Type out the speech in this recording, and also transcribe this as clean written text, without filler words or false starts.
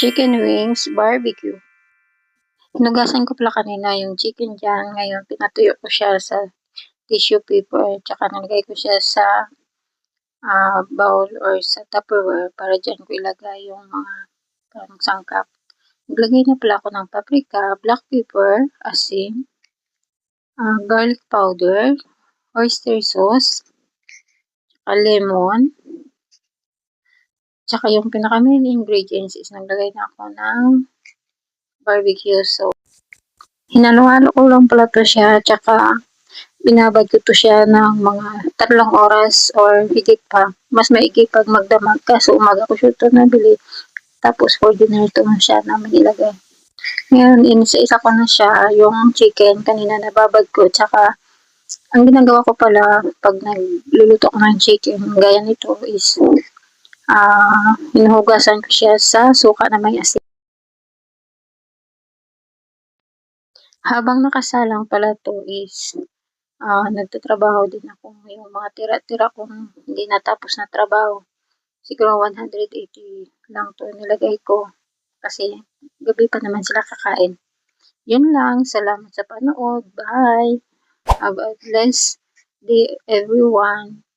Chicken wings barbecue. Hinugasan ko pala kanina yung chicken dyan. Ngayon, pinatuyo ko siya sa tissue paper. Tsaka nalagay ko siya sa bowl or sa Tupperware para dyan ko ilagay yung mga parang sangkap. Naglagay na pala ako ng paprika, black pepper, asin, garlic powder, oyster sauce, lemon, tsaka yung pinaka main ingredients is naglagay na ako ng barbecue sauce. Hinalo-halo ko lang pala to siya, tsaka binabad ko to siya ng mga 3 oras or higit pa. Mas maigi pag magdamag ka. So, umaga ko siya ito nabili. Tapos, for dinner ito na siya namin ilagay. Ngayon, inisa-isa ko na siya yung chicken. Kanina nababad ko. Tsaka, ang ginagawa ko pala pag nagluluto ko ng chicken, gaya nito is hinuhugasan ko siya sa suka na may asin. Habang nakasalang pala to is nagtatrabaho din ako. Yung mga tira-tira kong hindi natapos na trabaho. Siguro 180 lang to nilagay ko. Kasi gabi pa naman sila kakain. Yun lang. Salamat sa panood. Bye. Have a blessed day everyone.